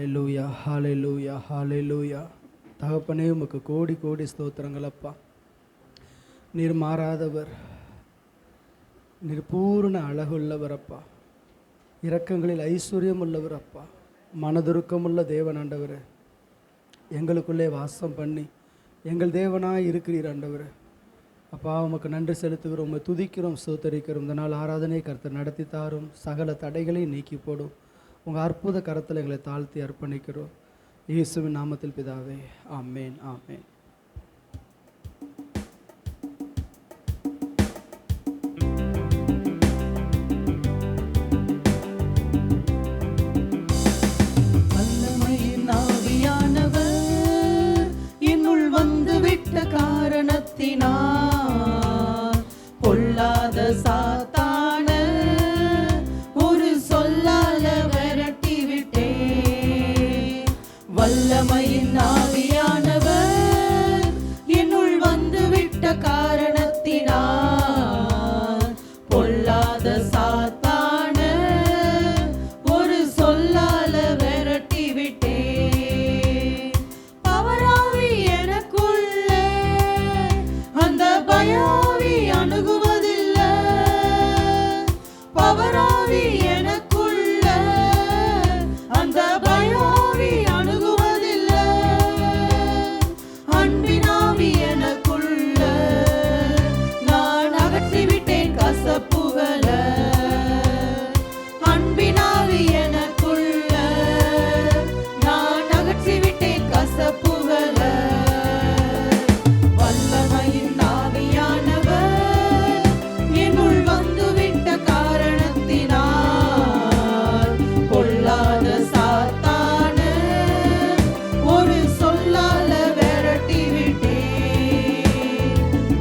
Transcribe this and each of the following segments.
ஹalleluya ஹalleluya ஹalleluya. தகப்பனே, உமக்கு கோடி கோடி ஸ்தோத்திரங்கள் அப்பா. நீர் மாறாதவர், நீர் பூர்ண அழகுள்ளவர் அப்பா. இரக்கங்களில் ஐஸ்வர்யம் உள்ளவர் அப்பா. மனதுருக்கமுள்ள தேவன் ஆண்டவர், எங்களுக்குள்ளே வாசம் பண்ணி எங்கள் தேவனாய் இருக்கிறீர் ஆண்டவர் அப்பா. உமக்கு நன்றி செலுத்துகிறோம், உம்மை துதிக்கிறோம், ஸ்தோத்தரிக்கிறோம். இந்த நாள் ஆராதனை கர்த்தர் நடத்தி தாரும், சகல தடைகளையும் நீக்கி போடும். உங்கள் அற்புத கரத்தில் எங்களை தாழ்த்தி அர்ப்பணிக்கிறோம். இயேசுவின் நாமத்தில் பிதாவே, ஆமேன் ஆமேன். வல்லமையின் ஆவியானவர் என்னுள் வந்துவிட்ட காரணத்தினால் பொல்லாத சாத்தான ஒரு சொல்லால விரட்டிவிட்டேன். வல்லமையின் ஆவியானவர் என்னுள் வந்துவிட்ட காரணத்தினால் பொல்லாத சாத்தான ஒரு சொல்லால விரட்டிவிட்டேன். பவராவி எனக்குள்ளே அந்த பயாவி அணுகுவதில்லை. பவராவி எனக்குள்ள அந்த பயாவி அணுகுவதில்லை. அன்பினாவி எனக்குள்ள நான் அகற்றிவிட்டேன் கசப்புகள. அன்பினாவி எனக்குள்ள நான் அகற்றிவிட்டேன் கசப்புகள. வல்லமையின் ஆவியானவர் என்னுள் வந்துவிட்ட காரணத்தினால் பொல்லாத சாத்தான ஒரு சொல்லால விரட்டிவிட்டேன்.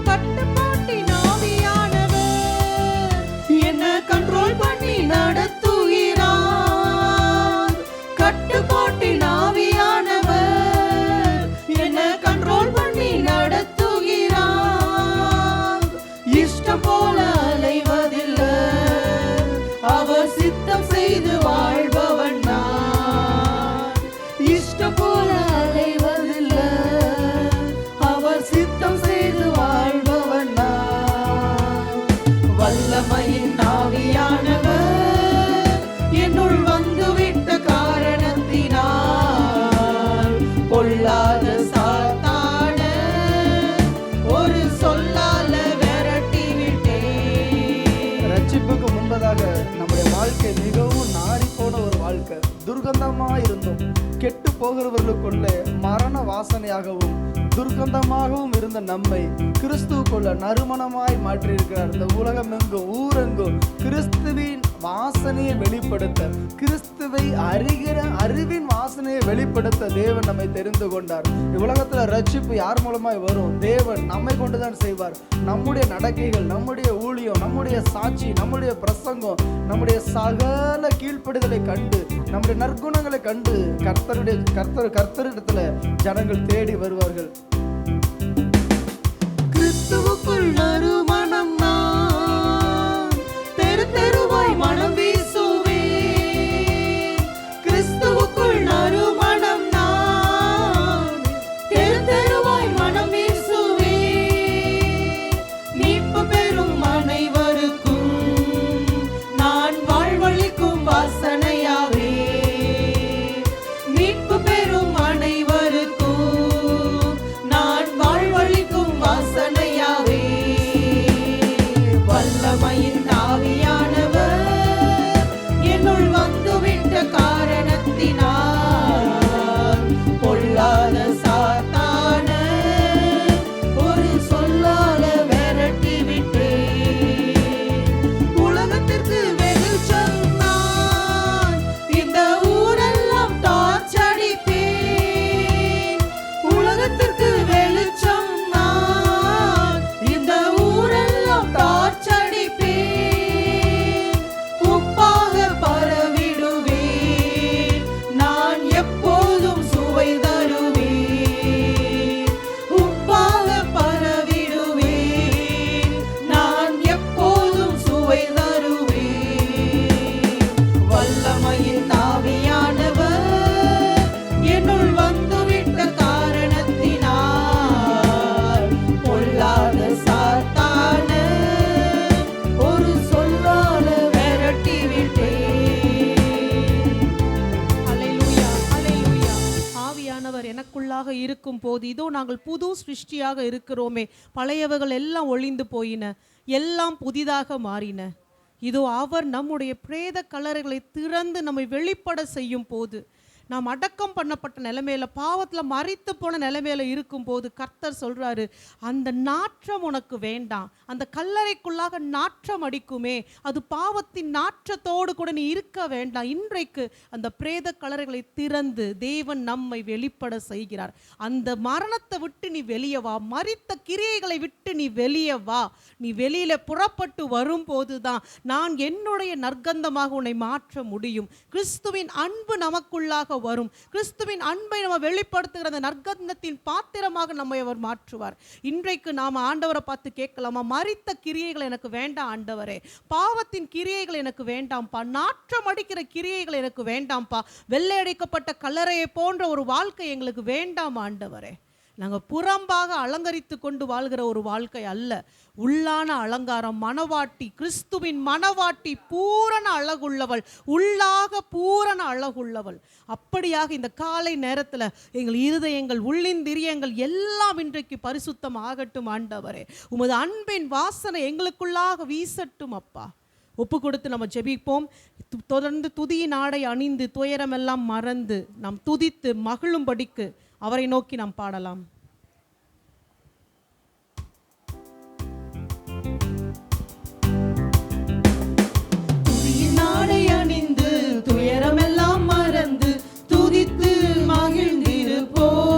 கட்டுப்பாட்டின் ஆவியானவர் என்னை கண்ட்ரோல் பண்ணி நடத்துகிறார். கட்டுப்பாட்டின் ஆவியானவர் என்னை கண்ட்ரோல் பண்ணி நடத்துகிறார். இஷ்டம் போல அலைவதில்லை, அவர் சித்தம் செய்து வாழ்பவன் நான். இஷ்டம் போல அலைவதில்லை, அவர் சித்தம் செய்து வாழ்பவன் நான். வல்லமையின் ஆவியானவர் என்னுள் வந்துவிட்ட காரணத்தினால் பொல்லாத சாத்தான ஒரு சொல்லால விரட்டிவிட்டேன். ரட்சிப்புக்கு முன்பதாக நம்முடைய வாழ்க்கை மிகவும் நாறிப்போன ஒரு வாழ்க்கை, துர்கந்தமாக இருந்தோம். கெட்டு போகிறவர்களுக்குள்ளே மரண வாசனையாகவும் துர்கந்தமாகவும் இருந்த நம்மை கிறிஸ்துவுக்குள்ள நறுமணமாய் மாற்றியிருக்கிறார். இந்த உலகம் எங்கும் ஊரெங்கும் கிறிஸ்துவின் வாசனையை வெளிப்படுத்த, கிறிஸ்துவை அறிகிற அறிவின் வாசனையை வெளிப்படுத்த தேவன் நம்மை தெரிந்து கொண்டார். உலகத்துல ரட்சிப்பு யார் மூலமாய் வரும்? தேவன் நம்மை கொண்டுதான் செய்வார். நம்முடைய நடக்கைகள், நம்முடைய ஊழியம், நம்முடைய சாட்சி, நம்முடைய பிரசங்கம், நம்முடைய சகல கீழ்ப்படிதலை கண்டு, நம்முடைய நற்குணங்களை கண்டு கர்த்தரிடத்துல ஜனங்கள் தேடி வருவார்கள். கிறிஸ்துவுக்குள் நறுமணம் நான் தெரு தெருவாய் மனம் வீசுவேன். கிறிஸ்துவுக்குள் நறுமணம் நான் தெரு தெருவாய் மனம் வீசுவேன். மீட்பு பெறும் அனைவருக்கும் நான் வாழ்வளிக்கும் வாசனையாவே. மீட்பு பெறும் அனைவருக்கும் நான் வாழ்வளிக்கும் வாசனையாவே. வல்லமையின் ஆவியானவர் என்னுள் வந்துவிட்ட காரணத்தினால் பொல்லாத சாத்தான ஒரு சொல்லால விரட்டிவிட்டேன். உலகத்திற்கு வெளிச்சம் நான் இந்த ஊரெல்லாம் டார்ச் அடிப்பேன். உலகத்திற்கு வெளிச்சம் நான் இந்த ஊரெல்லாம் டார்ச் அடிப்பேன். உப்பாக பரவிடுவேன், நான் எப்போதும் சுவை தருவேன். உப்பாக பரவிடுவேன், நான் எப்போதும் சுவை தருவேன். வல்லமையின் ஆவியானவர் எனக்குள்ளாக இருக்கும் போது இதோ நாங்கள் புது சிருஷ்டியாக இருக்கிறோமே, பழையவர்கள் எல்லாம் ஒளிந்து போயின, எல்லாம் புதிதாக மாறின. இதோ அவர் நம்முடைய பிரேத கல்லறைகளை திறந்து நம்மை வெளிப்பட செய்யும் போது, நாம் அடக்கம் பண்ணப்பட்ட நிலைமையில, பாவத்தில் மரித்து போன நிலைமையில இருக்கும்போது கர்த்தர் சொல்றாரு, அந்த நாற்றம் உனக்கு வேண்டாம். அந்த கல்லறைக்குள்ளாக நாற்றம் அடிக்குமே, அது பாவத்தின் நாற்றத்தோடு கூட நீ இருக்க வேண்டாம். இன்றைக்கு அந்த பிரேத கல்லறைகளை திறந்து தேவன் நம்மை வெளிப்பட செய்கிறார். அந்த மரணத்தை விட்டு நீ வெளியே வா, மரித்த கிரியைகளை விட்டு நீ வெளியே வா. நீ வெளியில புறப்பட்டு வரும்போது தான் நான் என்னுடைய நற்கந்தமாக உன்னை மாற்ற முடியும். கிறிஸ்துவின் அன்பு நமக்குள்ளாக வரும். கிறிஸ்துவின் அன்பை நம்ம வெளிப்படுத்துகிற அந்த நற்கந்தத்தின் பாத்திரமாக நம்மை அவர் மாற்றுவார். இன்றைக்கு நாம ஆண்டவரை பார்த்து கேட்கலாமா, மரித்த கிரியைகள் எனக்கு வேண்டாம் ஆண்டவரே, பாவத்தின் கிரியைகள் எனக்கு வேண்டாம்ப்பா, நாற்றம் அடிக்கிற கிரியைகள் எனக்கு வேண்டாம்ப்பா, வெள்ளையடிக்கப்பட்ட கல்லறையை போன்ற ஒரு வாழ்க்கை எங்களுக்கு வேண்டாம் ஆண்டவரே. நாங்கள் புறம்பாக அலங்கரித்து கொண்டு வாழ்கிற ஒரு வாழ்க்கை அல்ல, உள்ளான அலங்காரம். மணவாட்டி, கிறிஸ்துவின் மணவாட்டி பூரண அழகுள்ளவள், உள்ளாக பூரண அழகுள்ளவள். அப்படியாக இந்த காலை நேரத்தில் எங்கள் இருதயங்கள், உள்ளிந்திரியங்கள் எல்லாம் இன்றைக்கு பரிசுத்தம் ஆகட்டும் ஆண்டவரே. உமது அன்பின் வாசனை எங்களுக்குள்ளாக வீசட்டும் அப்பா. ஒப்பு கொடுத்து நம்ம ஜெபிப்போம். தொடர்ந்து துதியின் ஆடை அணிந்து துயரமெல்லாம் மறந்து நாம் துதித்து மகிழும்படிக்கு அவரை நோக்கி நாம் பாடலாம். துதியின் ஆடை அணிந்து துயரமெல்லாம் மறந்து துதித்து மகிழ்ந்திருப்போம்,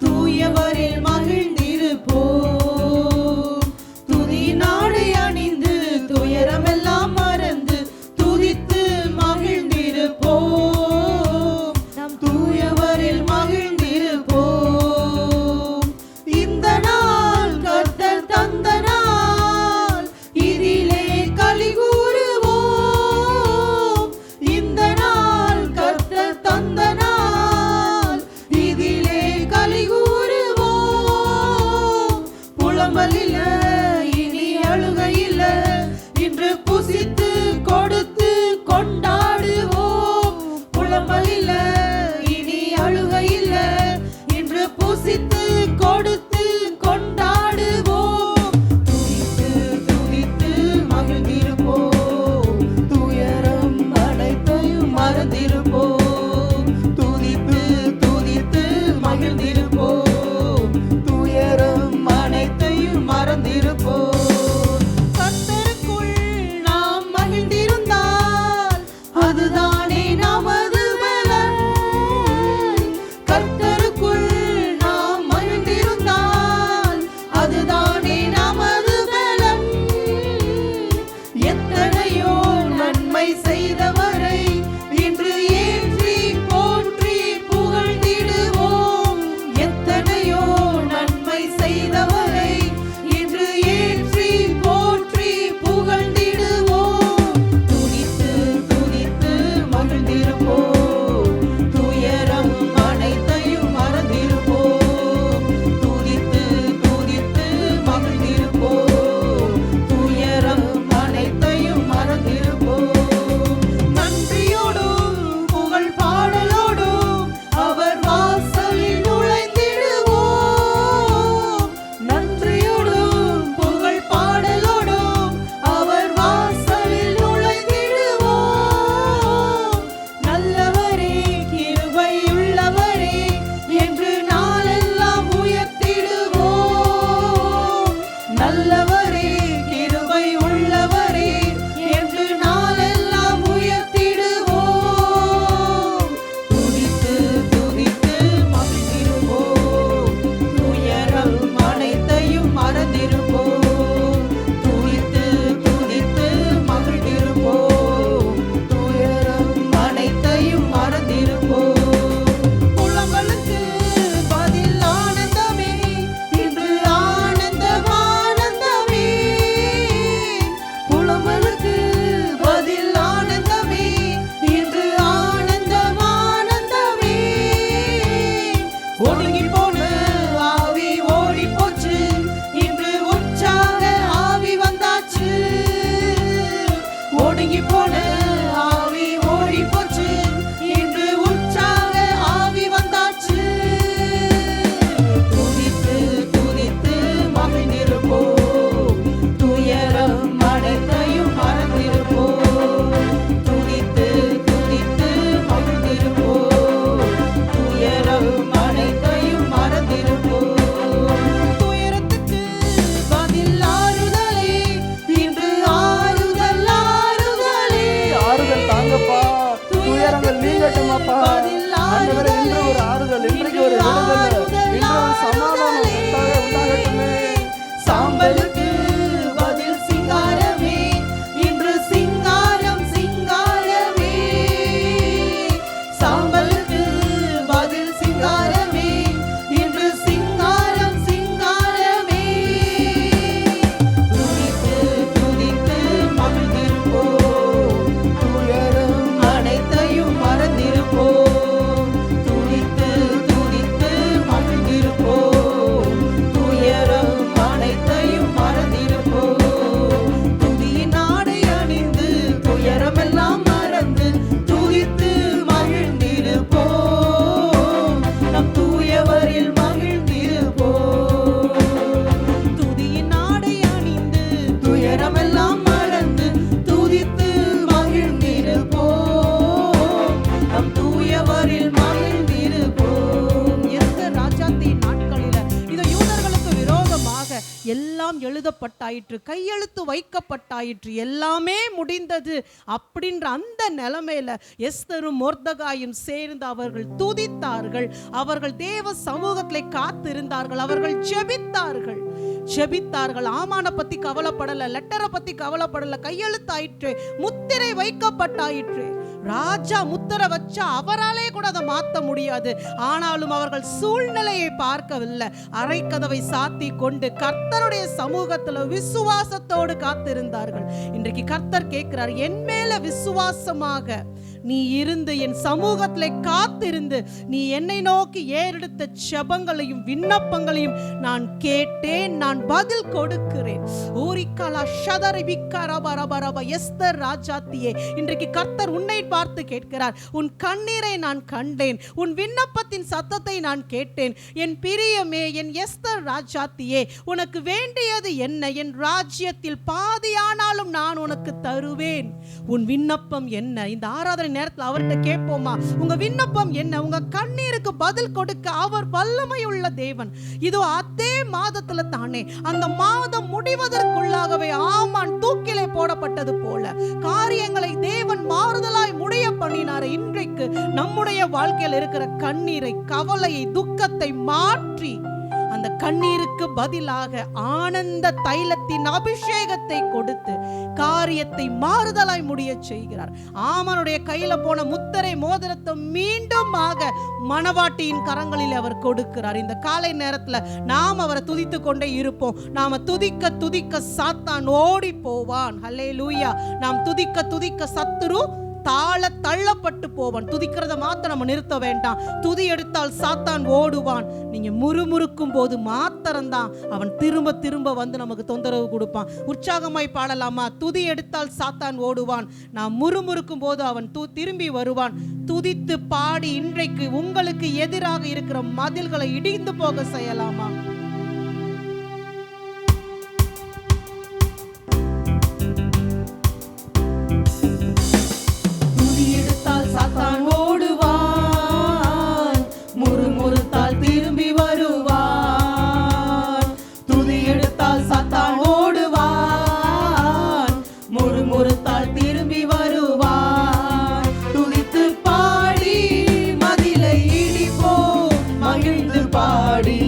தூயவரில் மகிழ்ந்திருப்போம். துதியின் ஆடை அணிந்து துயரமெல்லாம் மறந்து துதித்து மகிழ்ந்திருப்போம், நம் தூயவரில் மகிழ்ந்திருப்போம். இந்த நாள் கர்த்தர் தந்த நாள், இதிலே களி கூறுவோம். இந்த நாள் கர்த்தர் தந்த நாள், இதிலே களி கூறுவோம். புலம்பல் இல்ல, இனி அழுகை இல்ல, இன்று புசித்து கொடுத்து கொண்டாடுவோம். புலம்பல் இல்ல, இனி அழுகை இல்ல, இன்று புசித்து கொடுத்து கொண்டாடுவோம். துதித்து துதித்து மகிழ்ந்திருப்போம், துயரம் அனைத்தையும் மறந்திருப்போம். துதித்து துதித்து மகிழ்ந்திருப்போம், துயரம் அனைத்தையும் மறந்திருப்போம். கர்த்தருக்குள் நாம் மகிழ்ந்திருந்தால் அதுதானே நமது பலன். கர்த்தருக்குள் நாம் மகிழ்ந்திருந்தால் ஆண்டவரே, இன்று ஒரு ஆறுதல், இன்றைக்கு ஒரு விடுதலை, இன்று ஒரு சமாதானம் உண்டாகட்டுமே. சாம்பலுக்கு பதில் சிங்காரமே, இன்று சிங்காரம் சிங்காரமே. சாம்பலுக்கு பதில் சிங்காரமே, இன்று சிங்காரம் சிங்காரமே. துதித்து துதித்து மகிழ்ந்திருப்போம், துயரம் அனைத்தையும் மறந்திருப்போம். துதித்து துதித்து மகிழ்ந்திருப்போம், துயரம் அனைத்தையும் மறந்திருப்போம். துதியின் ஆடை அணிந்து துயரமெல்லாம் மறந்து துதித்து மகிழ்ந்திருப்போம், நம் தூயவரில் மகிழ்ந்திருப்போம். துதியின் ஆடை அணிந்து துயரமெல்லாம் மறந்து துதித்து மகிழ்ந்திருப்போம், நம் தூயவரில் மகிழ்ந்திருப்போம். எஸ்தர் ராஜாத்தியின் நாட்களில இது யூதர்களுக்கு விரோதமாக எல்லாம் எழுதப்பட்டாயிற்று, கையெழுத்து வைக்கப்பட்டாயிற்று, எல்லாமே முடிந்தது அப்படின்ற அந்த நிலைமையில எஸ்தரும் மொர்தகாயும் சேர்ந்து அவர்கள் துதித்தார்கள், அவர்கள் தேவ சமூகத்திலே காத்திருந்தார்கள், அவர்கள் ஜெபித்தார்கள். ஆமான பத்தி கவலைப்படல, லெட்டரை பத்தி கவலைப்படல, கையெழுத்தாயிற்று, முத்திரை வைக்கப்பட்டாயிற்று. ராஜா முத்திரை வச்சா அவராலே கூட அதை மாற்ற முடியாது. ஆனாலும் அவர்கள் சூழ்நிலையை பார்க்கவில்லை. அறைக்கதவை சாத்தி கொண்டு கர்த்தருடைய சமூகத்துல விசுவாசத்தோடு காத்திருந்தார்கள். இன்றைக்கு கர்த்தர் கேட்கிறார், என் மேல விசுவாசமாக நீ இருந்து என் சமூகத்திலே காத்திருந்து நீ என்னை நோக்கி ஏறெடுத்த ஜெபங்களையும் விண்ணப்பங்களையும் நான் கேட்டேன், நான் பதில் கொடுக்கிறேன். எஸ்தர் ராஜாத்தியே, இன்றைக்கு கர்த்தர் உன்னை பார்த்து கேட்கிறார், உன் கண்ணீரை நான் கண்டேன், உன் விண்ணப்பத்தின் சத்தத்தை நான் கேட்டேன். என் பிரியமே, என் எஸ்தர் ராஜாத்தியே, உனக்கு வேண்டியது என்ன? என் ராஜ்யத்தில் பாதியானாலும் நான் உனக்கு தருவேன். உன் விண்ணப்பம் என்ன? இந்த ஆராதனை நேரத்தில் அவர்கிட்ட கேட்போமா, உங்க விண்ணப்பம் என்ன? உங்க கண்ணீருக்கு பதில் கொடுக்க அவர் வல்லமை உள்ள தேவன். இதோ அதே மாதத்துல தானே, அந்த மாதம் முடிவதற்குள்ளாகவே ஆமான் தூக்கிலே போடப்பட்டது போல காரியங்களை தேவன் மாறுதலாய் முடிய பண்ணினார். இன்றைக்கு நம்முடைய வாழ்க்கையில் இருக்கிற கண்ணீரை, கவலையை, துக்கத்தை மாற்றி அந்த கண்ணீருக்கு பதிலாக ஆனந்த தைலத்தின் அபிஷேகத்தை கொடுத்து காரியத்தை மாறுதலாய் முடிய செய்கிறார். ஆமனுடைய கையில போன முத்திரை மோதிரத்தை மீண்டும் மணவாட்டியின் கரங்களில் அவர் கொடுக்கிறார். இந்த காலை நேரத்துல நாம் அவரை துதித்து கொண்டே இருப்போம். நாம துதிக்க துதிக்க சாத்தான் ஓடி போவான். ஹல்லேலூயா. நாம் துதிக்க துதிக்க சத்துரு தாழ தள்ளப்பட்டு போவான். துதிக்கிறத மாத்த நம்ம நிறுத்த வேண்டாம். துதி எடுத்தால் சாத்தான் ஓடுவான். நீங்க முறுமுறுக்கும் போது மாத்திரம்தான் அவன் திரும்ப திரும்ப வந்து நமக்கு தொந்தரவு கொடுப்பான். உற்சாகமாய் பாடலாமா? துதி எடுத்தால் சாத்தான் ஓடுவான், நான் முறுமுறுக்கும் போது அவன் திரும்பி வருவான். துதித்து பாடி இன்றைக்கு உங்களுக்கு எதிராக இருக்கிற மதில்களை இடிந்து போக செய்யலாமா? பாடி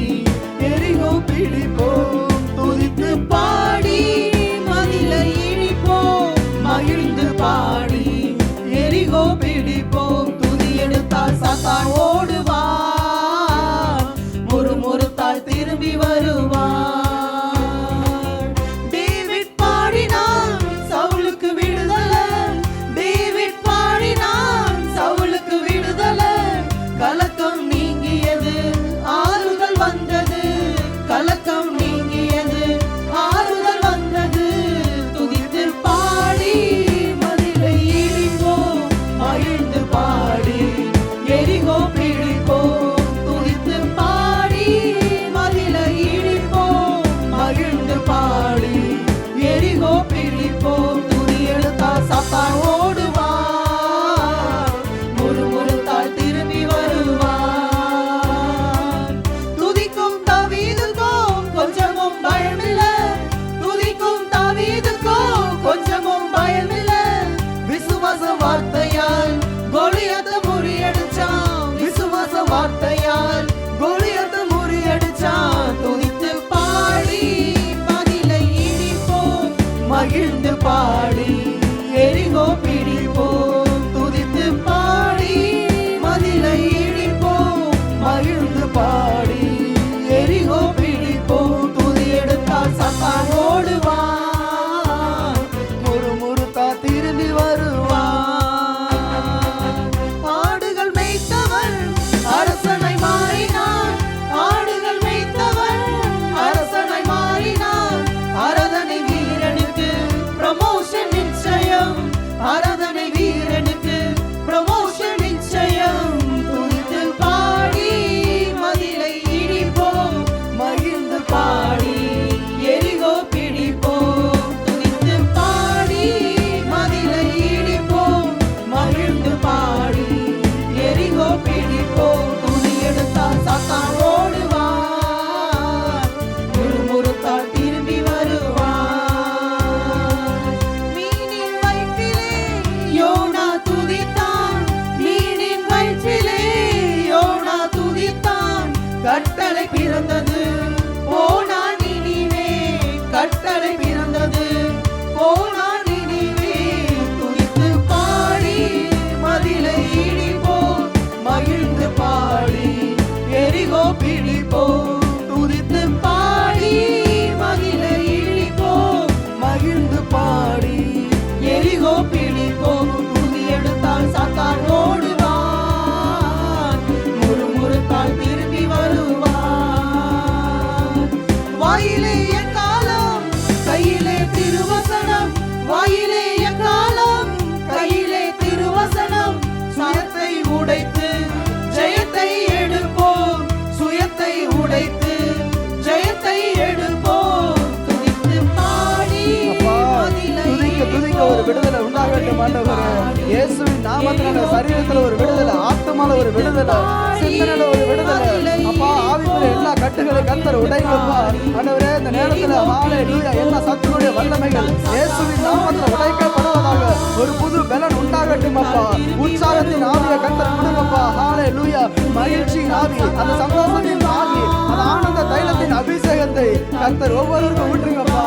விடுதலை உண்டாகட்டும் ஆண்டவரே. இயேசுவின் நாமத்தினால சரீரத்துல ஒரு விடுதலை, ஆத்துமால ஒரு விடுதலை, சிந்தனையில ஒரு விடுதலை. அப்பா ஆவிக்குரிய எல்லா கட்டுகளை கர்த்தர் உடைங்கப்பா ஆண்டவரே. இந்த நேரத்துல ஹalleluya எல்லா சத்துருடைய வல்லமைகள் இயேசுவின் நாமத்தில உடைக்கப்படுவதாக. ஒரு புது பலன் உண்டாகட்டும் அப்பா. உற்சாகத்தின் ஆவியை கர்த்தர் கொடுங்கப்பா. ஹalleluya மகிழ்ச்சியின் ஆவி, அந்த சந்தோஷத்தின் ஆவி, அந்த ஆனந்த தைலத்தின் அபிஷேகத்தை கர்த்தர் ஒவ்வொருவருக்கும் ஊற்றுங்கப்பா.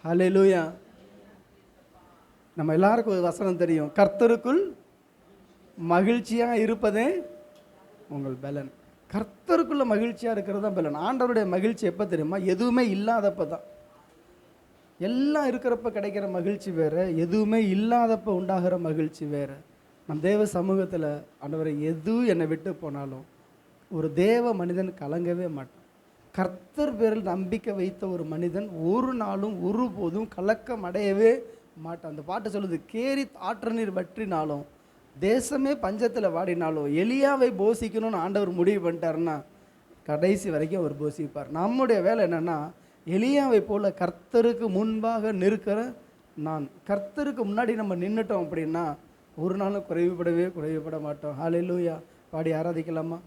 ஹalleluya. நம்ம எல்லாருக்கும் ஒரு வசனம் தெரியும், கர்த்தருக்குள் மகிழ்ச்சியா இருப்பதே உங்கள் பலன். கர்த்தருக்குள்ள மகிழ்ச்சியா இருக்கிறது தான் பலன். ஆண்டவருடைய மகிழ்ச்சி எப்போ தெரியுமா? எதுவுமே இல்லாதப்ப தான். எல்லாம் இருக்கிறப்ப கிடைக்கிற மகிழ்ச்சி வேறு, எதுவுமே இல்லாதப்ப உண்டாகிற மகிழ்ச்சி வேறு. நம் தேவ சமூகத்தில் ஆண்டவரை எது என்னை விட்டு போனாலும் ஒரு தேவ மனிதன் கலங்கவே மாட்டான். கர்த்தர் பேரில் நம்பிக்கை வைத்த ஒரு மனிதன் ஒரு நாளும் ஒருபோதும் கலக்கம் அடையவே மாட்டான். அந்த பாட்டு சொல்லுது, கேரி ஆற்று நீர் வற்றினாலும் தேசமே பஞ்சத்தில் வாடினாலும் எலியாவை போஷிக்கணும்னு ஆண்டவர் முடிவு பண்ணிட்டாருன்னா கடைசி வரைக்கும் அவர் போஷிப்பார். நம்முடைய வேலை என்னென்னா, எலியாவை போல கர்த்தருக்கு முன்பாக நிற்கிற நான். கர்த்தருக்கு முன்னாடி நம்ம நின்றுட்டோம் அப்படின்னா ஒரு நாளும் குறைவுபட மாட்டோம். ஹல்லேலூயா. பாடி ஆராதிக்கலாமா?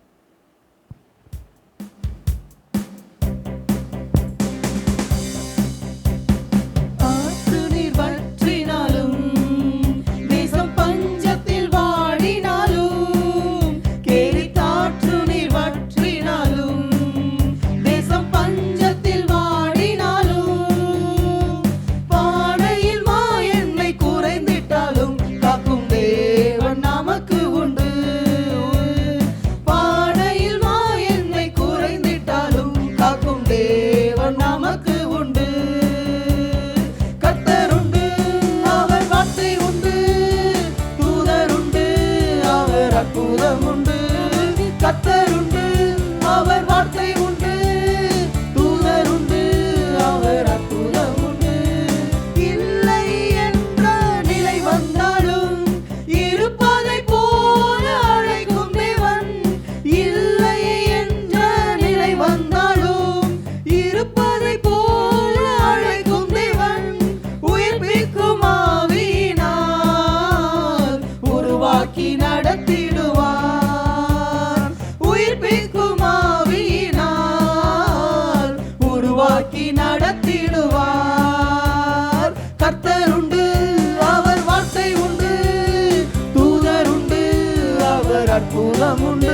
அற்புதம் உண்டு,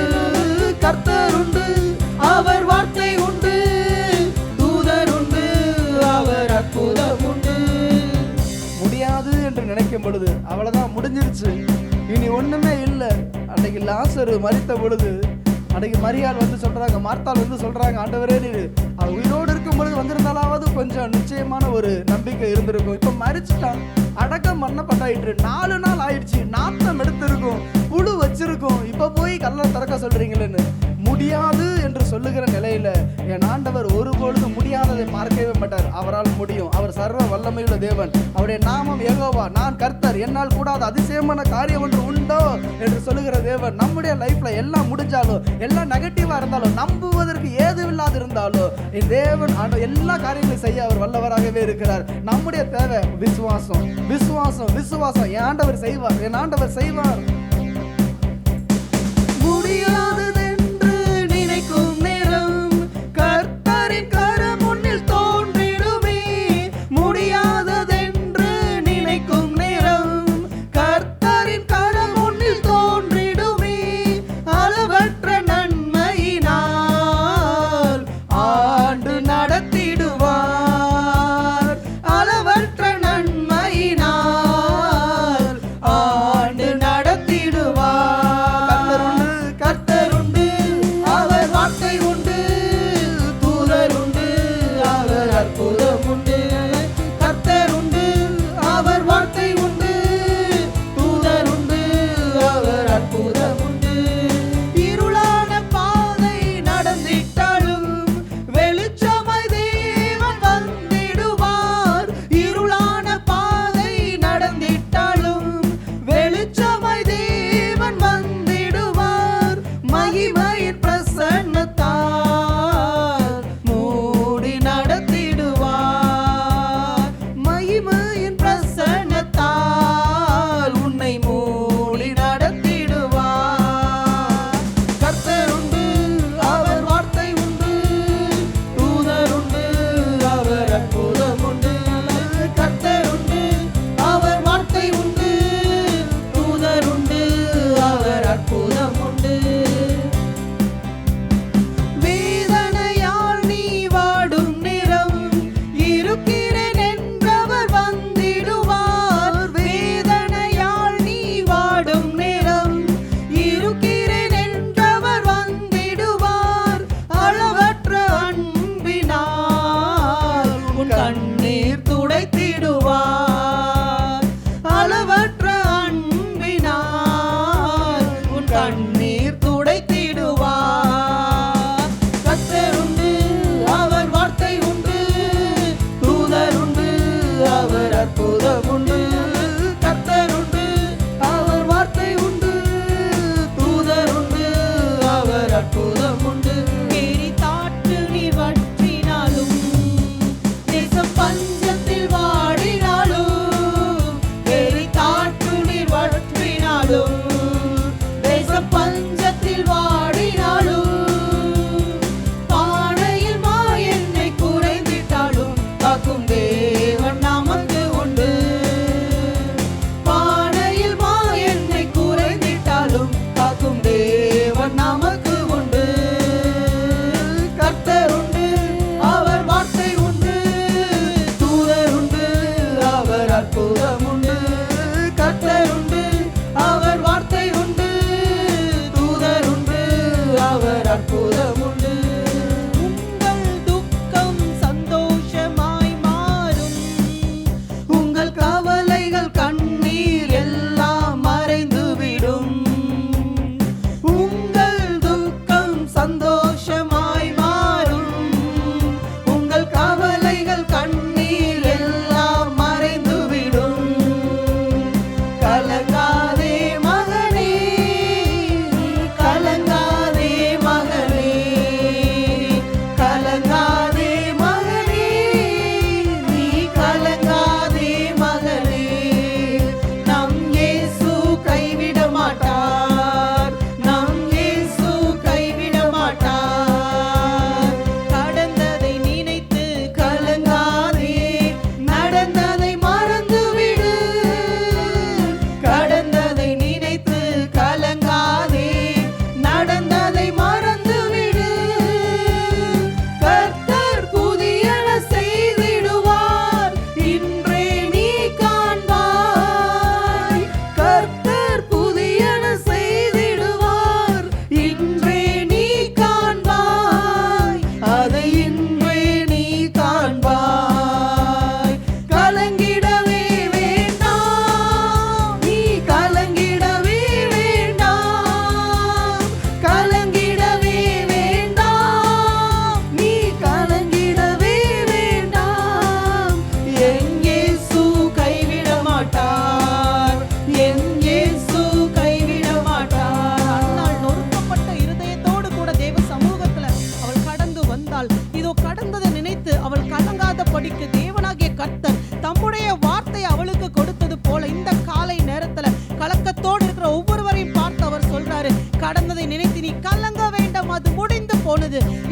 கர்த்தர் உண்டு, அவர் வார்த்தை உண்டு, தூதர் உண்டு, அவர் அற்புதம் உண்டு. முடியாது என்று நினைக்கும் பொழுது அவ்வளவுதான், முடிஞ்சிருச்சு, இனி ஒண்ணுமே இல்லை. அன்னைக்கு லாசரு மரித்த பொழுது அன்னைக்கு மரியாள் வந்து சொல்றாங்க, மார்த்தாள் வந்து சொல்றாங்க, ஆண்டவரே நீர் அவர் உயிரோடு இருக்கும் பொழுது வந்திருந்தாலாவது கொஞ்சம் நிச்சயமான ஒரு நம்பிக்கை இருந்திருக்கும். இப்ப மரிச்சுட்டான், அடக்கம் பண்ணப்பட்டாயிற்று, 4 நாள் ஆயிடுச்சு, நாத்தம் எடுத்திருக்கும், புழு வச்சிருக்கும், இப்ப போய் கல்லை திறக்க சொல்றீங்களேன்னு. முடியாது என்று சொல்லுகிற நிலையில என் ஆண்டவர் ஒருபொழுதும் முடியாததை பார்க்கவே மாட்டார். அவரால் முடியும். அவர் சர்வ வல்லமையுள்ள தேவன். அவருடைய நாமம் யெகோவா, நான் கர்த்தர், என்னால் கூடாத அதிசயமான காரியம் ஒன்று உண்டோ என்று சொல்லுகிற தேவன். நம்முடைய லைஃப்ல எல்லாம் முடிஞ்சாலும், எல்லாம் நெகட்டிவா இருந்தாலும், நம்புவதற்கு ஏதுமில்லாது இருந்தாலும் என் தேவன் எல்லா காரியங்களையும் செய்ய அவர் வல்லவராகவே இருக்கிறார். நம்முடைய தேவை விசுவாசம், விசுவாசம், விசுவாசம். என் ஆண்டவர் செய்வார், என் ஆண்டவர் செய்வார். முடியாததென்று நினைக்கும் நேரம் கர்த்தரின் கரம் முன்னில் தோன்றிடுமே. முடியாததென்று நினைக்கும் நேரம் கர்த்தரின் கரம் முன்னில் தோன்றிடுமே. அளவற்ற நன்மையினால் ஆண்டு நடத்திடுவார். அளவற்ற நன்மையினால் ஆண்டு நடத்திடுவார். கர்த்தர் உண்டு,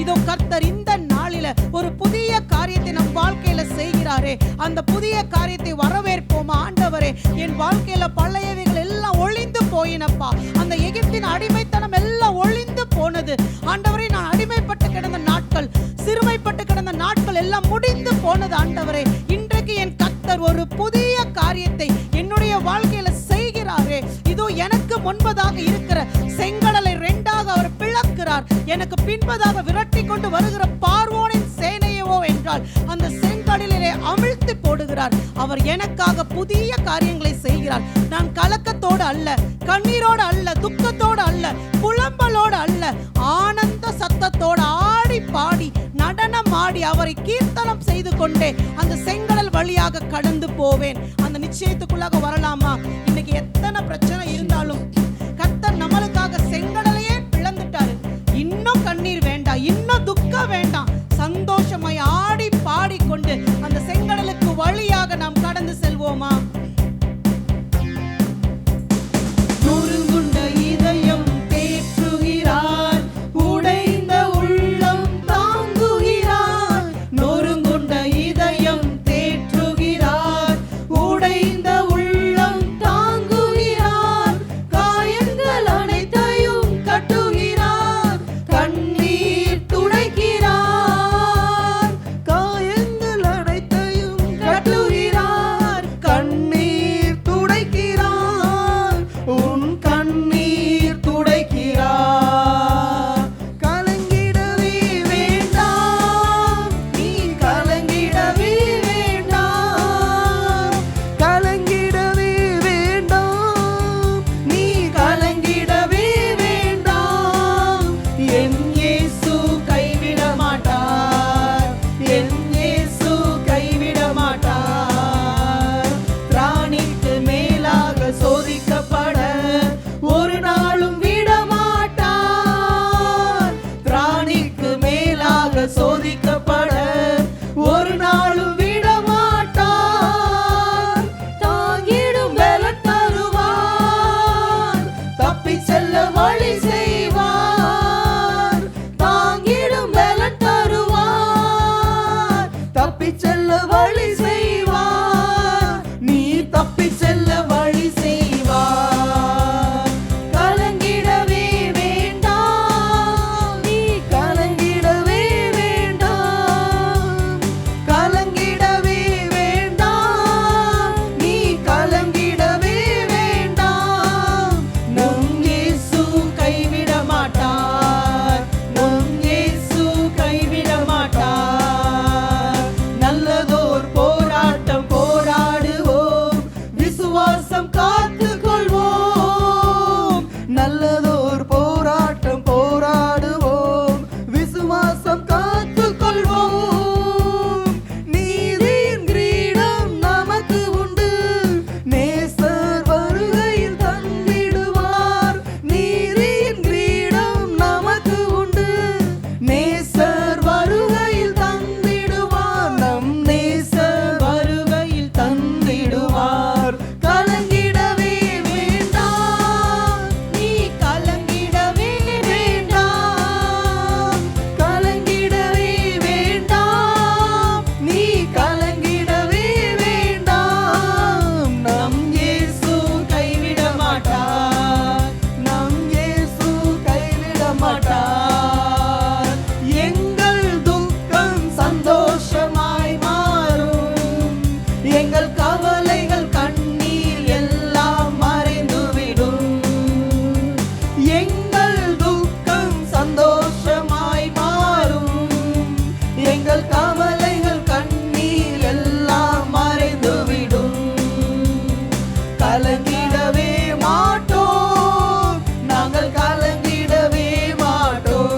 இதோ கர்த்தர் இந்த நாளில ஒரு புதிய காரியத்தை நம் வாழ்க்கையில செய்கிறாரே, அந்த புதிய காரியத்தை வரவேற்போமா? ஆண்டவரே, என் வாழ்க்கையில பழையவைகள் எல்லாம் ஒளிந்து போயினப்பா. அந்த எகிப்தின் அடிமைத்தனம் எல்லாம் ஒளிந்து போனது ஆண்டவரே. நான் அடிமைப்பட்டு கிடந்த நாட்கள், சிறுமைப்பட்டு கிடந்த நாட்கள் எல்லாம் முடிந்து போனது ஆண்டவரே. இன்றைக்கு என் கர்த்தர் ஒரு புதிய காரியத்தை என்னுடைய வாழ்க்கையில செய்கிறாரே. இதோ எனக்கு முன்பதாக இருக்கிற செங்கடலை ரெண்டாக அவர் பிளக்கிறார். எனக்கு பின்பதாக விரட்டி கொண்டு வருகிற பார்வோனின் சேனையவோ என்றால் அந்த செங்கடலிலே அமிழ்த்தி போடுகிறார். அவர் எனக்காக புதிய காரியங்களை செய்கிறார். நான் கலக்கத்தோடு அல்ல, கண்ணீரோடு அல்ல, துக்கத்தோடு அல்ல, புலம்பலோடு அல்ல, ஆனந்த சத்தத்தோடு ஆடி பாடி நடனம் ஆடி அவரை கீர்த்தனம் செய்து கொண்டே அந்த செங்கடல் வழியாக கடந்து போவேன். அந்த நிச்சயத்துக்குள்ளாக வரலாமா? இன்னைக்கு எத்தனை பிரச்சனை இருந்தாலும் கர்த்தர் நம்மளுக்காக செங்கடலையே பிளந்துட்டாரு. இன்னும் கண்ணீர் வேண்டாம், இன்னும் துக்கம் வேண்டாம். சந்தோஷமாய் ஆடி பாடிக்கொண்டு அந்த செங்கடலுக்கு வழியாக நாம் கடந்து செல்வோமா? நொறுங்குண்ட இதயம் தேற்றுகிறார், உடைந்த உள்ளம் தாங்குகிறார். நொறுங்குண்ட இதயம் தேற்றுகிறார், உடைந்த உள்ளம் தாங்குகிறார். காயங்கள் அனைத்தையும் கட்டுகிறார், கண்ணீர் துடைக்கிறார். காயங்கள் அனைத்தையும் கட்டுகிறார், கண்ணீர் துடைக்கிறார். உன் கண்ணீர் துடைக்கிறார். கலங்கிடவே வேண்டாம், நீ கலங்கிடவே வேண்டாம். கலங்கிடவே வேண்டாம், நீ கலங்கிடவே வேண்டாம். என் இயேசு கைவிட மாட்டார், என் இயேசு கைவிட மாட்டார். பிராணிக்கு மேலாக சோதிக்கப்பட ஒரு நாளும் விட மாட்டார். பிராணிக்கு மேலாக சோதிக்கப்பட ஒரு நாளும் விட மாட்டார். தாங்கிடும் பலன் தருவார், தப்பிச் செல்ல வழி செய்வார். தாங்கிடும் பலன் தருவார், தப்பிச் செல்ல வழி செய்வார். நீ தப்பிச் செல்ல வழி செய்வார். கலங்கிடவே வேண்டாம், நீ கலங்கிடவே வேண்டாம். கலங்கிடவே வேண்டாம், நீ கலங்கிடவே வேண்டாம். நம் இயேசு கைவிட மாட்டார், நம் இயேசு கைவிட மாட்டார். நல்லதோர் போராட்டம் போராடுவோம், விசுவாசம் காத்துக் கொள்வோம். நல்லதோர் போராட்டம் போராடுவோம், விசுவாசம் காத்துக் கொள்வோம். நீதியின் கிரீடம் நமக்கு உண்டு, நேசர் வருகையில் தந்திடுவார். நீதியின் கிரீடம் நமக்கு உண்டு, நேசர் வருகையில் தந்திடுவார். நம் நேசர் வருகையில் தந்திடுவார். கலங்கிடவே வேண்டாம், நீ கலங்கிடவே வேண்டாம். கலங்கிடவே வேண்டாம், நீ கலங்கிடவே வேண்டாம். நம் இயேசு கைவிட மாட்டார், நம் இயேசு கைவிட மாட்டார். எங்கள் துக்கம் சந்தோஷமாய் மாறும், எங்கள் கவலைகள் கண்ணீர் எல்லாம் மறைந்துவிடும். எங்கள் துக்கம் சந்தோஷமாய் மாறும், எங்கள் கவலைகள் கண்ணீர் எல்லாம் மறைந்துவிடும். கலங்கிடவே மாட்டோம், நாங்கள் கலங்கிடவே மாட்டோம்.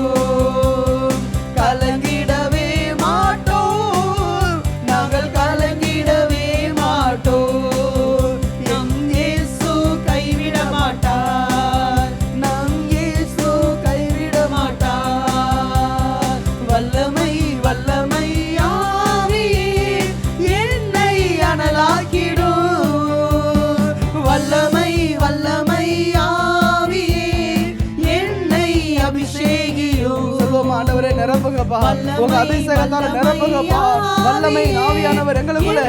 கலங்கிடவே மாட்டோம், நாங்கள் கலங்கிடவே மாட்டோம். நம் இயேசு கைவிட மாட்டார், நம் இயேசு கைவிட மாட்டார். வல்லமை வல்லமை ஆவியே என்னை அனலாக்கிடும், வல்லமை நிரப்புங்கப்பா. உங்க அபிஷேகத்தால நிரப்புங்கப்பா. வல்லமை ஆவியானவர் எங்களுக்குள்ள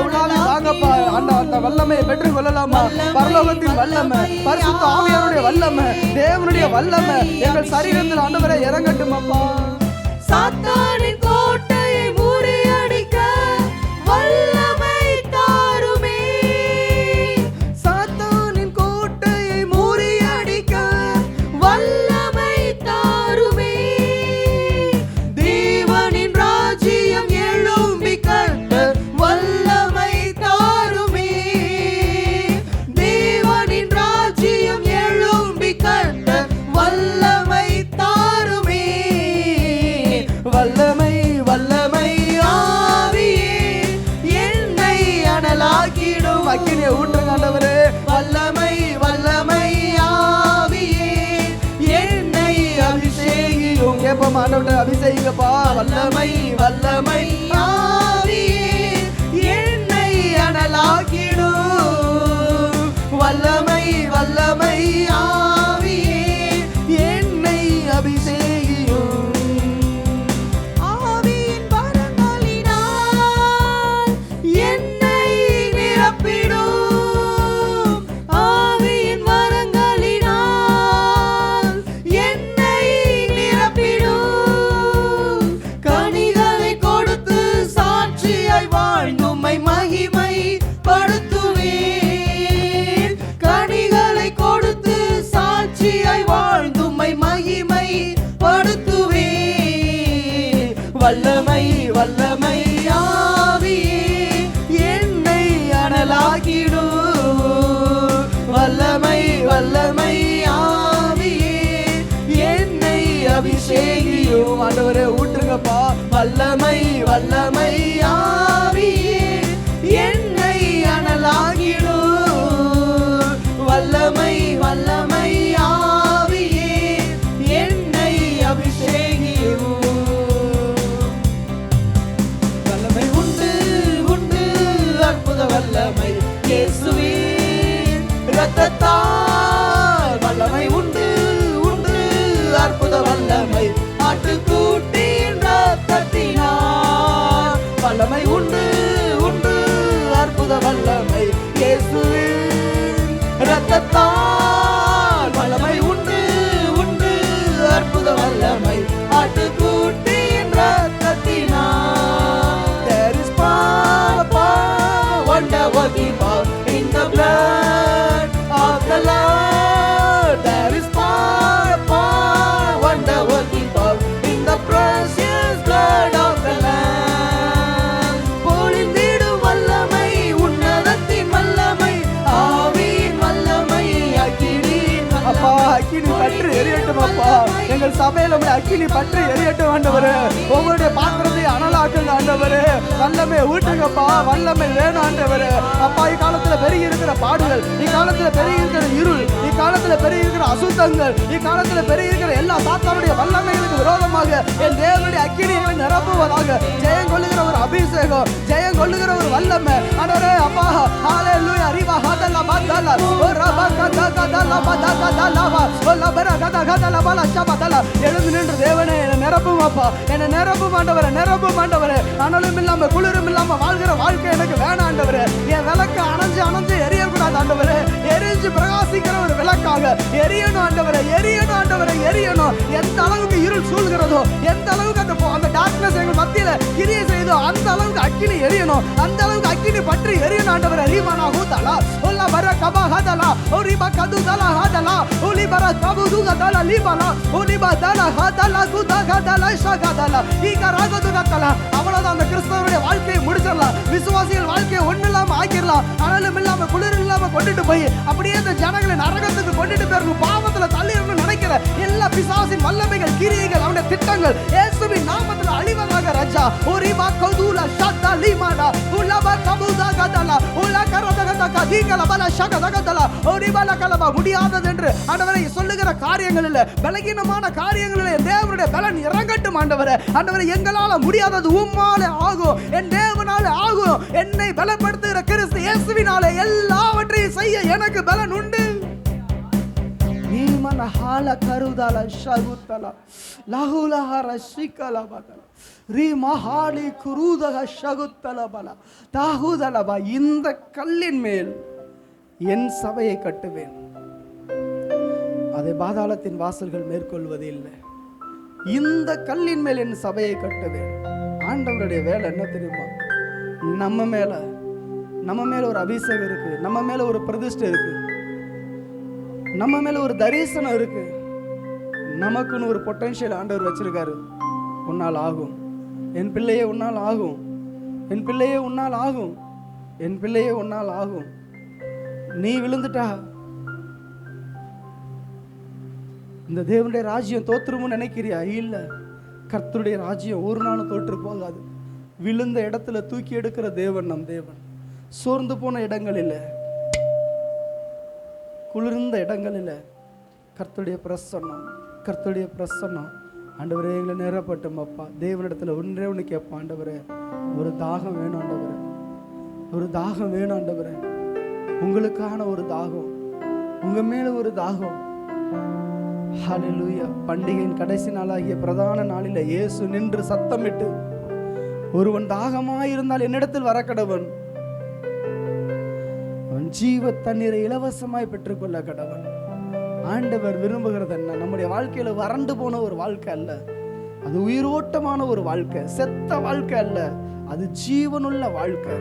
உள்ளாவி வாங்கப்பா. அந்த வல்லமையை பெற்றுக் கொள்ளலாமா? பரலோகத்தின் வல்லமை, பரிசுத்த ஆவியானுடைய வல்லமை, தேவனுடைய வல்லமை எங்கள் சரீரத்தில் ஆண்டவரை இறங்கட்டும் அப்பா. சாத்தானின் கோட்டையை முறியடிக்க வல்லமை தாருமே. சாத்தானின் கோட்டையை முறியடிக்க வல்லமை தாருமே. தேவனின் ராஜ்யம் எழும்பி கட்ட வல்லமை தாருமே. தேவனின் ராஜ்யம் எழும்பி கட்ட வல்லமை தாருமே. வல்லமை வல்லமை ஆவியே என்னை அனலாக்கிடும். அக்கினியை ஊற்றுங்க ஆண்டவரே. வல்லமை வல்லமை ஆவியே என்னை அபிஷேகியும். கேப்போம் ஆண்டவரே, அபிஷேகிங்கப்பா. வல்லமை வல்லமை ஆவியே என்னை அனலாக்கிடும். வல்லமை வல்லமை ஆவியே என்னை அபிஷேகியும். ஆவியின் வரங்களினால் என்னை நிரப்பிடும். ஆவியின் வரங்களினால் என்னை நிரப்பிடும். கனிகளை கொடுத்து சாட்சியாய் வாழ்ந்து உம்மை மகிமை படுத்துவேன். கனிகளை கொடுத்து சாட்சியாய் வாழ்ந்து உம்மை மகிமை படுத்துவேன். வல்லமை வல்லமை ஆவியே என்னை அனலாக்கிடும். வல்லமை வல்லமை ஆவியே என்னை அபிஷேகியும். ஆண்டவரே ஊற்றுங்கப்பா. வல்லமை வல்லமை ஆவியே என்னை அனலாக்கிடும். வல்லமை வல்லமை ஆவியே என்னை அபிஷேகியும். வல்லமை உண்டு உண்டு அற்புத வல்லமை இயேசுவின் இரத்தத்தால். வல்லமை உண்டு உண்டு அற்புத வல்லமை ஆட்டுக்குட்டியின் இரத்தத்தினால். வல்லமை உண்டு உண்டு அற்புத வல்லமை இயேசுவின் இரத்தத்தால். வல்லமை உண்டு உண்டு அற்புத வல்லமை ஆட்டுக்குட்டியின் இரத்தத்தினால். There is power, wonder working power in the blood of the Lord. There is power, wonder working power in the precious blood of the Lamb. பொழிந்திடும் வல்லமை உன்னதத்தின் வல்லமை ஆவியின் வல்லமை அக்கினியின் அப்பா, வல்லமை. அக்கினி பற்றி எரியட்டும் அப்பா. எங்கள் சபையில உடைய அக்கினி பற்றி எரியட்டும் ஆண்டவரே. ஒவ்வொருடைய பாத்திரத்தை அனலாக்குங்க ஆண்டவரே. வல்லமை ஊற்றுங்கப்பா. வல்லமை வேணும் ஆண்டவரே. அப்பா, இக்காலத்துல பெருகி இருக்கிற பாடுகள், இக்காலத்துல பெருகி இருக்கிற இருள், இக்காலத்துல பெருகி இருக்கிற அசுத்தங்கள், இக்காலத்துல பெருகி இருக்கிற எல்லா சாத்தானுடைய வல்லமைகளுக்கு விரோதமாக என் தேவனுடைய அக்கினியை நிரப்புவதாக. ஜெயம் கொள்ளுகிற ஒரு அபிஷேகம், ஜெயம் கொள்ளுகிற ஒரு வல்லமை ஆண்டவரே. அப்பா, ஹalleluya. ரிவா ஹதலா பதலா ஓ ரபா கதா கதலா பதா கதலா ஓ லபரா கதா கதலா பலா ஷபதலா. எழுந்து நின்று தேவனே என்னை நிரப்பும் அப்பா. என்னை நிரப்பும் ஆண்டவரே, நிரப்பும் ஆண்டவரே. அனலும் இல்லாம குளிரும் இல்லாம வாழ்கிற வாழ்க்கை எனக்கு வேணாம் ஆண்டவரே. என் விளக்கு அணைஞ்சு அணைஞ்சு எரியக்கூடாது ஆண்டவரே. எரிஞ்சு பிரகாசிக்கிற ஒரு விளக்காக எரியணும் ஆண்டவரே. எரியணும் ஆண்டவரே, எரியணும். எந்த அளவுக்கு இருள் சூழ்கிறதோ, எந்த அளவுக்கு அந்த டார்க்னஸ் எங்கள் மத்தியில கிரியை செய்தோ, அந்த அளவுக்கு அக்கினி எரியணும். அந்த அளவுக்கு அக்கினி பற்றி எரியணும் ஆண்டவரே. ரீமானா ஹூதலா ஓலா பர கபா ஹதலா ஓரிபா கதுதலா ஹதலா ஓலிபர கபுதுதலா லிபலா ஓலிபா தலா ஹதலா குதா ஹதலா ஷகதலா ஈகராகதுதலா. அவ்வளவுதான், அந்த கிறிஸ்தவருடைய வாழ்க்கையை முடிச்சிடலாம். விசுவாசிகள் வாழ்க்கையை ஒண்ணு இல்லாம ஆக்கிடலாம். அனலும் இல்லாம குளிரும் இல்லாம கொண்டுட்டு போய் அப்படியே அந்த ஜனங்களை நரகத்துக்கு கொண்டுட்டு போயிடணும். பாவத்துல தள்ளிடணும்னு நினைக்கிற எல்லா பிசாசின் வல்லமைகள், கிரியைகள், அவனுடைய திட்டங்கள் இயேசுவின் நாமத்துல அழிவதாக ராஜா. ஓரிபா கதுலா ஷத்தா லிமானா உலபா கபுதா கதலா உலா கரதகத கதிகல பல ஷகதகதலா ஓரிபல கலபா. முடியாதது என்று ஆண்டவரே சொல்லுகிற காரியங்களில், பலகீனமான காரியங்களில் தேவனுடைய பலன் இறங்கட்டும் ஆண்டவரே. ஆண்டவரே, எங்களால முடியாதது உம்மாலே ஆகும், என் தேவனாலே ஆகும். என்னை பலப்படுத்துகிற கிறிஸ்து இயேசுவினாலே எல்லாவற்றையும் செய்ய எனக்கு பலன் உண்டு. ஈமன ஹால கருதல ஷகுத்தல லகுலஹர ஷிக்கல பதல ரீ மஹாலி குருதக ஷகுத்தல பல தாகுதலபா. இந்த கல்லின் மேல் என் சபையை கட்டுவேன், அதை பாதாளத்தின் வாசல்கள் மேற்கொள்வது இல்லை. இந்த கல்லின் மேல் என் சபையை கட்டுவேன். ஆண்டவருடைய வேலை என்ன தெரியுமா? நம்ம மேல ஒரு அபிஷேகம் இருக்கு, நம்ம மேல ஒரு பிரதிஷ்டை இருக்கு, நம்ம மேல ஒரு தரிசனம் இருக்கு, நமக்குன்னு ஒரு பொட்டன்ஷியல் ஆண்டவர் வச்சிருக்காரு. உன்னால் ஆகும், என் பிள்ளையே உன்னால் ஆகும், என் பிள்ளையே உன்னால் ஆகும், என் பிள்ளையே உன்னால் ஆகும். நீ விழுந்துட்டா இந்த தேவனுடைய ராஜ்யம் தோற்றுரும்னு நினைக்கிறியா? இல்ல, கர்த்தருடைய ராஜ்யம் ஒரு நாளும் தோற்று போகாது. விழுந்த இடத்துல தூக்கி எடுக்கிற தேவன் நம் தேவன். சோர்ந்து போன இடங்களில், குளிர்ந்த இடங்களில் கர்த்தருடைய பிரசன்னம் ஆண்டவரே எங்களை நிரப்பட்டும் அப்பா. தேவனிடத்துல ஒன்றே ஒன்று கேட்போம், ஆண்டவரே ஒரு தாகம் வேணும் ஆண்டவரே, ஒரு தாகம் வேணும் ஆண்டவரே, உங்களுக்கான ஒரு தாகம், உங்க மேல ஒரு தாகம். ஹல்லேலூயா. பண்டிகையின் கடைசி நாளாகிய பிரதான நாளில் இயேசு நின்று சத்தமிட்டு, ஒருவன் தாகமாயிருந்தால் என்னிடத்தில் வர கடவன், அவன் ஜீவ தண்ணீரை இலவசமாய் பெற்றுக்கொள்ள கடவன். ஆண்டவர் விரும்புகிறது என்ன? நம்முடைய வாழ்க்கையில வறண்டு போன ஒரு வாழ்க்கை அல்ல, அது உயிரோட்டமான ஒரு வாழ்க்கை. செத்த வாழ்க்கை அல்ல, அது ஜீவனுள்ள வாழ்க்கை,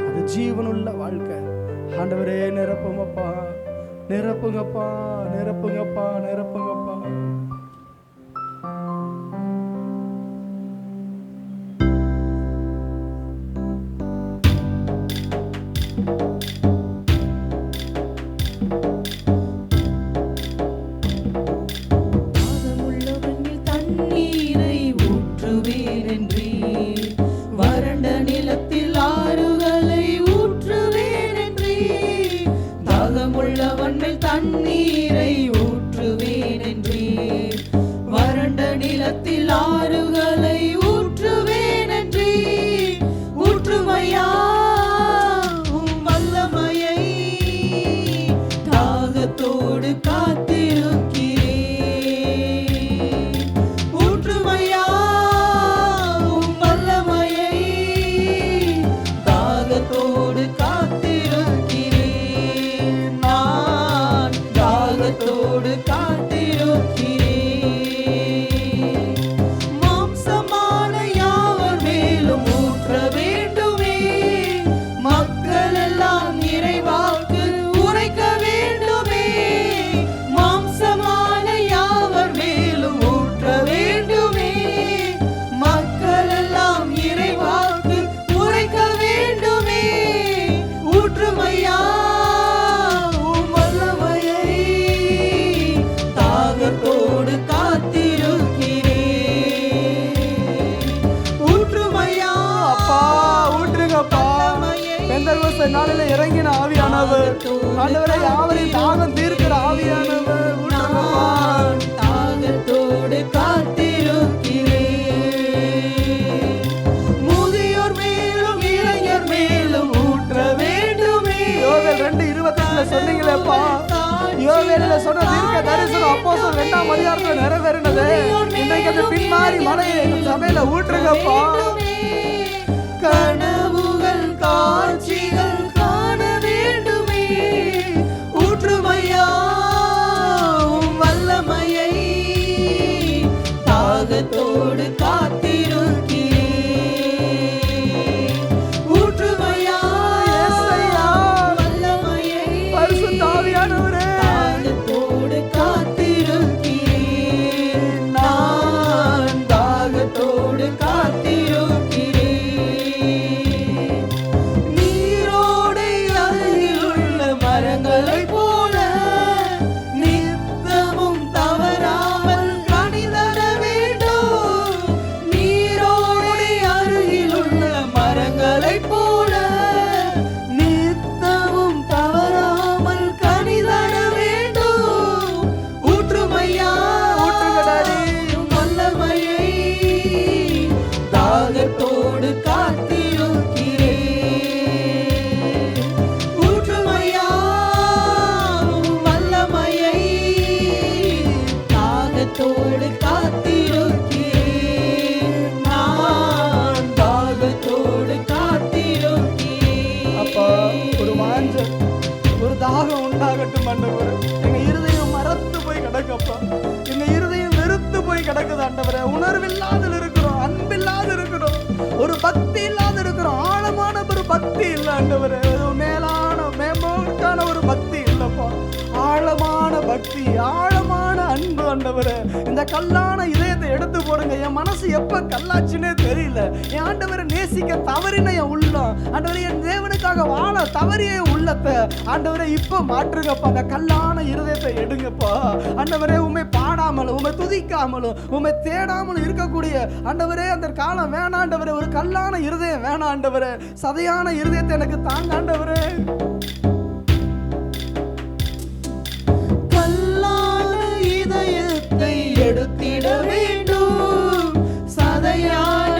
அது ஜீவனுள்ள வாழ்க்கை. ஆண்டவரே நிரப்புங்கப்பா, நிரப்புங்கப்பா, நிரப்புங்கப்பா, நிரப்புங்கப்பா. தண்ணீரை ஊற்றுவேன் என்றே, வறண்ட நிலத்தில் ஆறுகளை ஊற்றுவேன் என்றே. ஊற்றுமையா உம் வல்லமையை, தாகத்தோடு காத்திருக்கிறேன். ஊற்றுமையா உம் வல்லமையை, தாகத்தோடு காத்திருக்கிறேன். நான் தாகத்தோடு காத்திருக்கிறேன். மாம்சமான யாவர் மேலும் ஊற்ற வேண்டுமே, மக்கள் எல்லாம் இறைவாக்கு உரைக்க வேண்டுமே. மாம்சமான யாவர் மேலும் ஊற்ற வேண்டுமே, மக்கள் எல்லாம் இறைவாக்கு உரைக்க வேண்டுமே. ஊற்றுமையா உம் வல்லமையை, தாகத்தோடு காத்திருக்கிறேன். ஊற்றுமையா அப்பா ஊற்றுங்கப்பா. பெந்தெகோஸ்தே நாளிலே இறங்கின ஆவியானவர், ஆண்டவரே யாவரையும் தாகம் தீர்க்கிற ஆவியானவர் ஊற்றுங்கப்பா. நான் தாகத்தோடு காத்திருக்கிறேன். முதியோர் மேலும் இளைஞர் மேலும் ஊற்ற வேண்டுமே. யோவேல் 2:28 சொன்னீங்களேப்பா, யோவேல்ல சொன்ன தீர்க்க தரிசனம் அப்போஸ்தலர் 2ஆம் அதிகாரத்துல நிறைவேறினது. இன்றைக்கு அந்த பின்மாறி மலையை எங்கள் சபையில ஊற்றுங்கப்பா. கனவுகள் காட்சிகள் காண வேண்டுமே. ஊற்றுமையா உம் வல்லமையை, தாகத்தோடு காத்திருக்கிறேன். ஊற்றுமையா இயேசையா, வல்லமையை, பரிசுத்த ஆவியானவரே, தாகத்தோடு காத்திருக்கிறேன். நான் தாகத்தோடு காத்திருக்கிறேன். நீர் முடியும் ஆண்டவரே. எங்க இருதயம் மரத்து போய் கிடக்கப்பா, எங்க இருதயம் வெறுத்து போய் கிடக்குது ஆண்டவரே. உணர்வில்லாத இருக்கிறோம், அன்பில்லாத இருக்கிறோம், ஒரு பக்தி இல்லாத இருக்கிறோம். ஆழமான ஒரு பக்தி இல்ல ஆண்டவரே, மேலான மேம்போக்கான ஒரு பக்தி இல்லப்பா. ஆழமான பக்தி, ஆழமான அன்பு ஆண்டவரே. இந்த கல்லான இதயத்தை எடுத்து போடுங்க. என் மனசு எப்ப கல்லாச்சுன்னே தெரியல. என் ஆண்டவரை நேசிக்க தவறின என் உள்ளம் ஆண்டவரே, என் தேவனுக்காக வாழ தவறிய உள்ளத்தை ஆண்டவரே இப்ப மாற்றுங்கப்பா. அந்த கல்லான இருதயத்தை எடுங்கப்பா ஆண்டவரே. உம்மை பாடாமலும் உம்மை துதிக்காமலும் உம்மை தேடாமலும் இருக்கக்கூடிய ஆண்டவரே அந்த காலம் வேணாம் ஆண்டவரே. ஒரு கல்லான இருதயம் வேணாம் ஆண்டவரே. சதையான இருதயத்தை எனக்கு தாங்க ஆண்டவரே. எடுத்திட வேண்டும், சதையான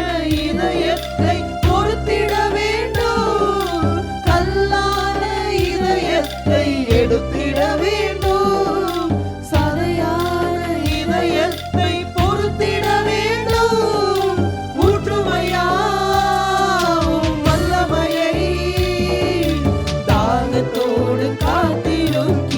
இதயத்தை பொறுத்திட வேண்டும். கல்லான இதயத்தை எடுத்திட வேண்டும், சதையான இதயத்தை பொறுத்திட வேண்டும். ஊற்றுமையா வல்லமையை தாகத்தோடு காத்திருக்கிறேன்.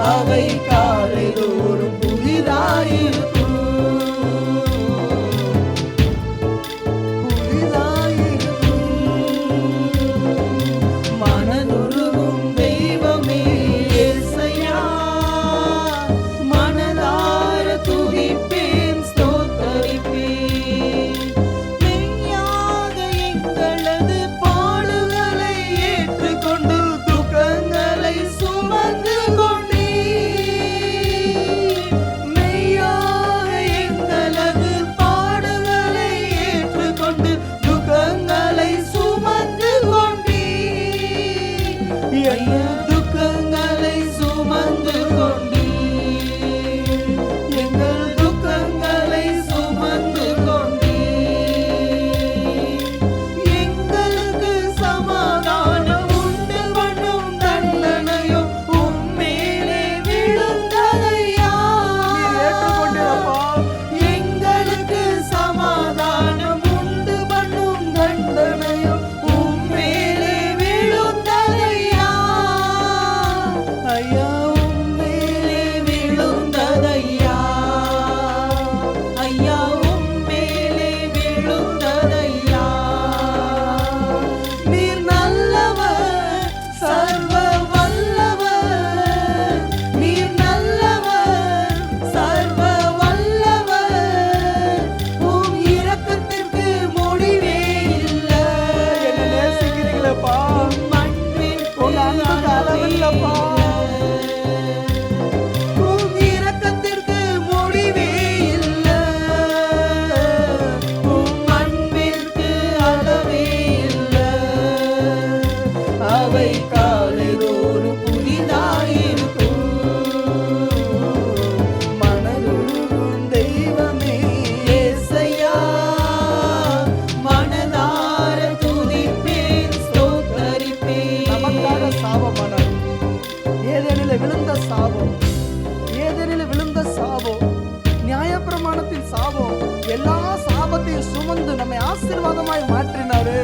அவை காலைதோறும் புதிதாயிருக்கும், புதிதாயிருக்கும். மனதுருகும் தெய்வமே இயேசையா, மனதார துதிப்பேன், ஸ்தோத்தரிப்பேன். மெய்யாக எங்களது பாடுகளை ஏற்றுக்கொண்டு துக்கங்களை சுமந்து துக்கங்களை சுமந்து கொண்டீர், எங்கள் துக்கங்களை சுமந்து கொண்டீர். எங்களுக்கு சமாதானம் உண்டு பண்ணும் தண்டனையோ உம்மேலே விழுந்ததையா. எங்களுக்கு சமாதானம் உண்டு பண்ணும் தண்டனையோ உம்மேலே விழுந்ததையா. ஐயா உம்மேலே விழுந்ததையா, ஐயா உம்மேலே விழுந்ததையா. நீர் நல்லவர், சர்வ வல்லவர். நீர் நல்லவர், சர்வ வல்லவர். உம் இரக்கத்திற்கு முடிவே இல்லை. என்ன நேசிக்கிறீங்களப்பா, உங்க அன்புக்கு அளவில்லப்பா. உம் இரக்கத்திற்கு முடிவே இல்லை, உம் அன்பிற்கு அளவே இல்லை. அவை காலைதோறும் புதிதாயிருக்கும். மனதுருகும் தெய்வமே இயேசையா, மனதார துதிப்பேன், ஸ்தோத்தரிப்பேன். நமக்காக சாபமானார். ஏதேனிலே விழுந்த சாபம், ஏதேனிலே விழுந்த சாபம், நியாயப்பிரமாணத்தின் சாபம், எல்லா சாபத்தையும் சுமந்து நம்மை ஆசீர்வாதமாய் மாற்றினாரு.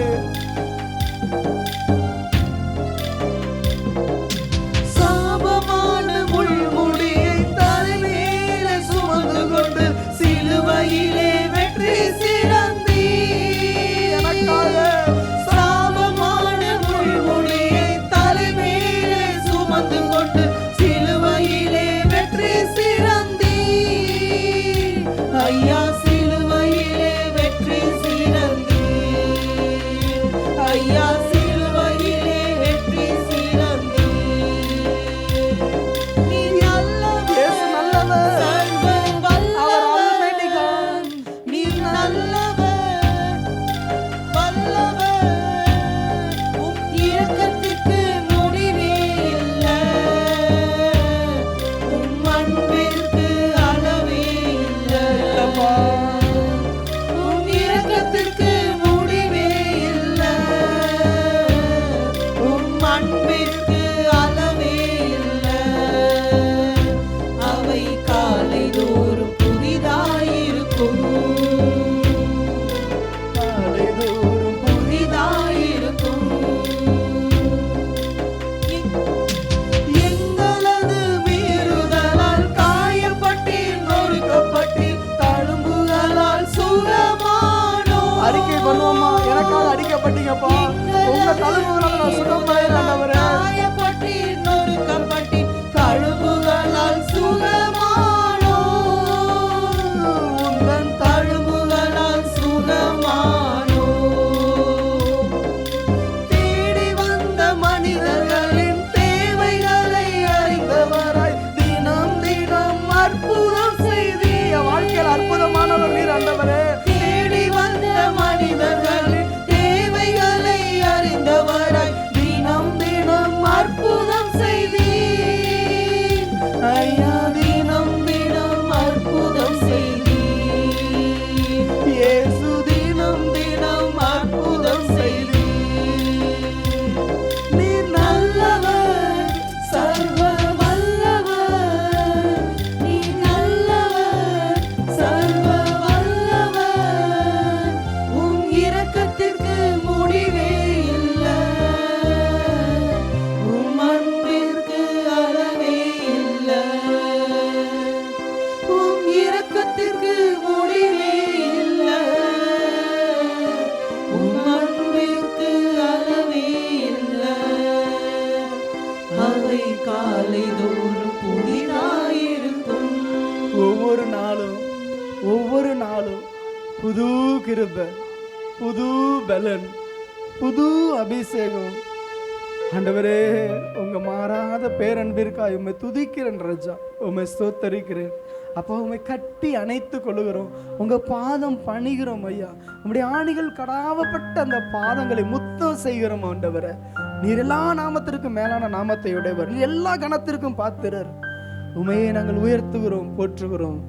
சாபமான முள்முடியை தலைமையிலே சுமந்து கொண்டு சிலுவையில் சிலுவையிலே வெற்றி சிறந்தி எனக்காக சாபமான முள்முடியை தலைமேலே சுமந்து கொண்டு சிலுவையிலே வெற்றி சிறந்தி ஐயா சிலுவையிலே வெற்றி சிறந்தி ஐயா சிலுவையிலே வெற்றி சிறந்தி நீ நல்லவர் இயேசு நல்லவர். சர்வ அவர் வல்லவர் Almighty God. நீ நல்லவர் வல்லவர் உம் இரக்கத்துக்கு முடிவே இல்லை உம் அன்பிற்கு அளவே இல்லை உம் இரக்கத்துக்கு முடிவே இல்லை உம் அன்பிற்கு அளவே இல்லை அவை காலைதோறும் புதிதாயிருக்கும் காலைதோறும் புதிதாயிருக்கும் எங்களது மீறுதலால் காயப்பட்டீர் நொறுக்கப்பட்டீர் தழும்புகளால் சுகமானோம் அறிக்கை பண்ணுவோமா? எனக்காக அடிக்கப்பட்டீங்கப்பா. உங்க தழும்புகளால் நான் சுகமாயிரேன் ஆண்டவரே. காயப்பட்டீர் நொறுக்கப்பட்டீர் தழும்புகளால் சுகமானோம் உந்தன் தழும்புகளால் சுகமானோம் தேடி வந்த மனிதர்களின் தேவைகளை அறிந்தவராய் தினம் தினம் அற்புதம் செய்தி என் வாழ்க்கையில் அற்புதமானவர் நீர் ஆண்டவரே. தேடி வந்த மனிதர்களின் தேவைகளை அறிந்தவராய் தினம் தினம் அற்புதம் செய்தி ஐயா தினம் தினம் அற்புதம் செய்தி இயேசு தினம் தினம் அற்புதம் செய்தி நீர் நல்லவர் சர்வ வல்லவர் நீ நல்லவர் சர்வ வல்லவர் உம் இரக்கத்திற்கு முடிவே இல்லை உம் அன்பிற்கு அளவே இல்லை உம் இரக்கத்திற்கு முடிவே இல்லை உம் அன்பிற்கு அளவே இல்லை அவை காலைதோறும் புதிதாயிருக்கும் ஒவ்வொரு நாளும் புது கிருபை, புது பலன், புது அபிஷேகம். ஆண்டவரே, உங்க மாறாத பேரன்பிற்காய் உம்மை துதிக்கிறேன் ராஜா, உம்மை ஸ்தோத்தரிக்கிறேன் அப்போ. உம்மை கட்டி அணைத்து கொள்ளுகிறோம், உங்க பாதம் பணிகிறோம் ஐயா. உம்முடைய ஆணிகள் கடாவப்பட்ட அந்த பாதங்களை முத்தம் செய்கிறோம் ஆண்டவரே. நீர் எல்லா நாமத்திற்கும் மேலான நாமத்தை உடையவர், நீர் எல்லா கணத்திற்கும் பாத்திரர். உமையை நாங்கள் உயர்த்துகிறோம், போற்றுகிறோம்.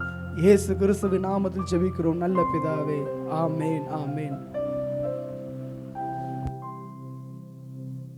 இயேசு கிறிஸ்துவின் நாமத்தில் ஜெபிக்கிறோம் நல்ல பிதாவே. ஆமேன், ஆமேன்.